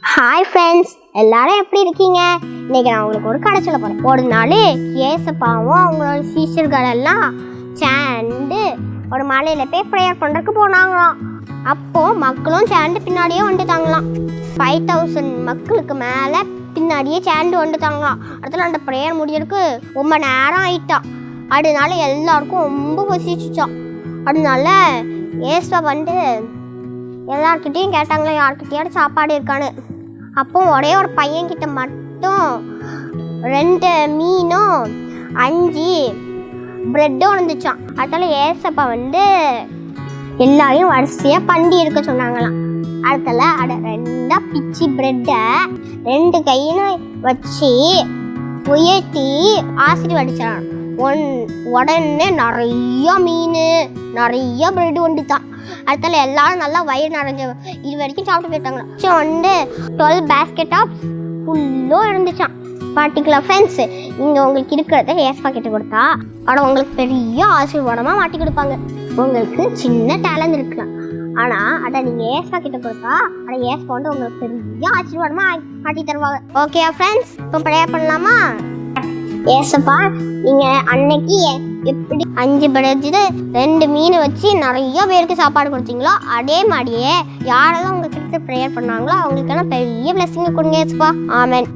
Hi friends, எல்லாரும் எப்படி இருக்கீங்க? இன்னைக்கு நான் உங்களுக்கு ஒரு கதை சொல்ல போறேன். ஒரு நாள் ஏசப்பாவும் அவங்களோட சீஷர்கள் எல்லாம் சேர்ந்து ஒரு மலையில போய் ப்ரேயர் பண்றதுக்கு போனாங்களாம். அப்போ மக்களும் சேர்ந்து பின்னாடியே வந்துட்டாங்களாம். 5000 மக்களுக்கு மேல பின்னாடியே சேர்ந்து வந்துட்டாங்களாம். அடுத்த அந்த ப்ரேயர் முடியறதுக்கு ரொம்ப நேரம் ஆயிட்டான். அதனால எல்லாருக்கும் ரொம்ப பசிச்சுச்சான். அதனால ஏசப்பா எல்லார்கிட்டையும் கேட்டாங்களா யார்கிட்டயாவது சாப்பாடு இருக்கான்னு. அப்போ ஒரே ஒரு பையன்கிட்ட மட்டும் 2 மீனும் 5 பிரெட்டும் வந்துச்சான். அதனால ஏசப்பா எல்லாரையும் வரிசையாக பண்டி இருக்க சொன்னாங்களாம். அடுத்தல 2 பிச்சு பிரெட்டை 2 கையின்னு வச்சு உயர்த்தி ஆசீர்வதிச்சான். உடனே நிறைய மீன் நிறைய பிரெட் வந்துட்டான். அடுத்தால எல்லாரும் நல்லா வயிறு நிறைஞ்ச இது வரைக்கும் சாப்பிட்டு போயிட்டாங்களா. 12 பேஸ்கெட் ஆஃப் ஃபுல்லும் இருந்துச்சான். பார்ட்டிகுலர் ஃப்ரெண்ட்ஸ், நீங்கள் உங்களுக்கு இருக்கிறத ஏசப்பா கிட்ட கொடுத்தா ஆனால் உங்களுக்கு பெரிய ஆசீர்வாதமாக மாட்டி கொடுப்பாங்க. உங்களுக்கு சின்ன டேலண்ட் இருக்கலாம், ஆனால் அதை நீங்கள் ஏசப்பா கிட்ட கொடுத்தா அதை ஏசப்பா உங்களுக்கு பெரிய ஆசீர்வாதமாக மாட்டி தருவாங்க. ஓகே ஃப்ரெண்ட்ஸ், இப்போ ப்ரேயர் பண்ணலாமா? ஏசப்பா, நீங்கள் அன்னைக்கு எப்படி 5 பிரெட் 2 மீன் வச்சு நிறைய பேருக்கு சாப்பாடு கொடுத்தீங்களோ அதே மாதிரியே யாரெல்லாம் உங்ககிட்ட ப்ரேயர் பண்ணாங்களோ அவங்களுக்கெல்லாம் பெரிய பிளெஸிங் கொடுங்க ஏசப்பா. ஆமென்.